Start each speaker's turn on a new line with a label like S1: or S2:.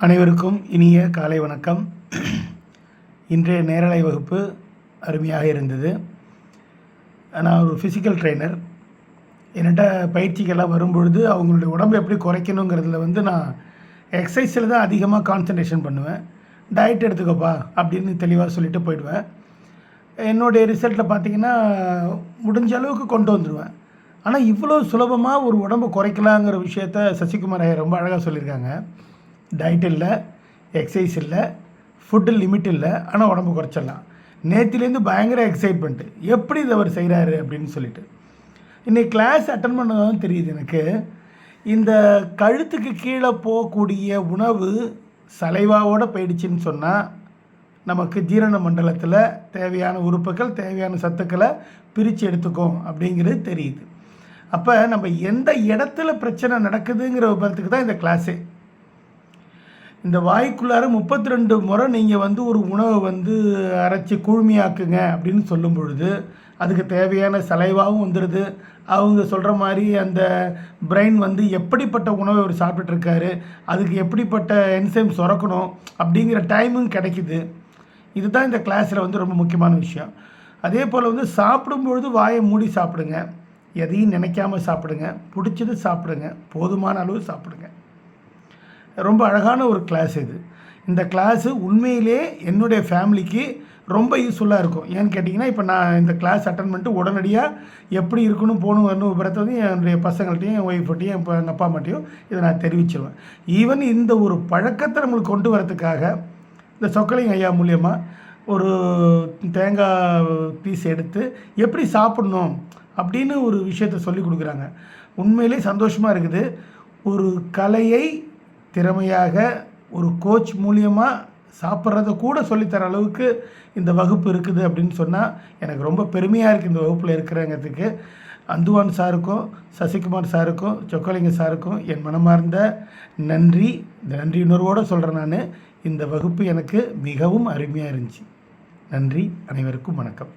S1: அனைவருக்கும் இனிய காலை வணக்கம். இன்றைய நேரலை வகுப்பு அருமையாக இருந்தது. நான் ஒரு ஃபிசிக்கல் ட்ரெய்னர். என்கிட்ட பயிற்சிகள்லாம் வரும்பொழுது அவங்களுடைய உடம்பை எப்படி குறைக்கணுங்கிறதுல நான் எக்ஸசைஸில் தான் அதிகமாக கான்சன்ட்ரேஷன் பண்ணுவேன். டயட் எடுத்துக்கப்பா அப்படின்னு தெளிவாக சொல்லிவிட்டு போயிடுவேன். என்னுடைய ரிசல்ட்டில் பார்த்திங்கன்னா முடிஞ்ச அளவுக்கு கொண்டு வந்துடுவேன். ஆனால் இவ்வளோ சுலபமாக ஒரு உடம்பை குறைக்கலாங்கிற விஷயத்த சசிகுமார் ஐயா ரொம்ப அழகாக சொல்லியிருக்காங்க. டயட் இல்லை, எக்ஸசைஸ் இல்லை, ஃபுட்டு லிமிட் இல்லை, ஆனால் உடம்பு குறைச்சிடலாம். நேற்றுலேருந்து பயங்கர எக்ஸைட்மெண்ட்டு, எப்படி இதை அவர் செய்கிறாரு அப்படின்னு சொல்லிட்டு. இன்றைக்கி கிளாஸ் அட்டன் பண்ணதான் தெரியுது எனக்கு. இந்த கழுத்துக்கு கீழே போகக்கூடிய உணவு சலைவாவோடு போயிடுச்சின்னு சொன்னால் நமக்கு ஜீரண மண்டலத்தில் தேவையான உறுப்புகள், தேவையான சத்துக்களை பிரித்து எடுத்துக்கும் அப்படிங்கிறது தெரியுது. அப்போ நம்ம எந்த இடத்துல பிரச்சனை நடக்குதுங்கிற விபரத்துக்கு தான் இந்த கிளாஸே. இந்த வாய்க்குள்ளார 32 முறை நீங்கள் ஒரு உணவை அரைச்சி குழுமையாக்குங்க அப்படின்னு சொல்லும் பொழுது அதுக்கு தேவையான சலைவாகவும் வந்துடுது. அவங்க சொல்கிற மாதிரி அந்த பிரெயின் எப்படிப்பட்ட உணவை அவர் சாப்பிட்டுருக்காரு, அதுக்கு எப்படிப்பட்ட என்சைம் சுரக்கணும் அப்படிங்கிற டைமும் கிடைக்குது. இதுதான் இந்த கிளாஸில் ரொம்ப முக்கியமான விஷயம். அதே போல் சாப்பிடும்பொழுது வாயை மூடி சாப்பிடுங்க, எதையும் நினைக்காமல் சாப்பிடுங்க, பிடிச்சது சாப்பிடுங்க, போதுமான அளவு சாப்பிடுங்க. ரொம்ப அழகான ஒரு கிளாஸ் இது. இந்த கிளாஸு உண்மையிலே என்னுடைய ஃபேமிலிக்கு ரொம்ப யூஸ்ஃபுல்லாக இருக்கும். ஏன்னு கேட்டிங்கன்னா, இப்போ நான் இந்த கிளாஸ் அட்டன் பண்ணிட்டு உடனடியாக எப்படி இருக்கணும் போகணும் வரணும் விபரத்தை என்னுடைய பசங்கள்ட்டையும், என் ஒய்ஃப்கிட்டையும், இப்போ எங்கள் அப்பா அம்மாட்டையும் இதை நான் தெரிவிச்சிருவேன். ஈவன் இந்த ஒரு பழக்கத்தை நம்மளுக்கு கொண்டு வரதுக்காக இந்த சொக்கலிங்க ஐயா மூலியமாக ஒரு தேங்காய் பீஸ் எடுத்து எப்படி சாப்பிட்ணும் அப்படின்னு ஒரு விஷயத்தை சொல்லி கொடுக்குறாங்க. உண்மையிலே சந்தோஷமாக இருக்குது. ஒரு கலையை திறமையாக ஒரு கோச் மூலியமாக சாப்பிட்றத கூட சொல்லித்தர அளவுக்கு இந்த வகுப்பு இருக்குது அப்படின்னு சொன்னால் எனக்கு ரொம்ப பெருமையாக இருக்குது. இந்த வகுப்பில் இருக்கிறங்கிறதுக்கு அந்துவான் சாருக்கும், சசிகுமார் சாருக்கும், சொக்கலிங்க சாருக்கும் என் மனமார்ந்த நன்றி. இந்த நன்றி உணர்வோடு சொல்கிறேன் நான். இந்த வகுப்பு எனக்கு மிகவும் அருமையாக இருந்துச்சு. நன்றி. அனைவருக்கும் வணக்கம்.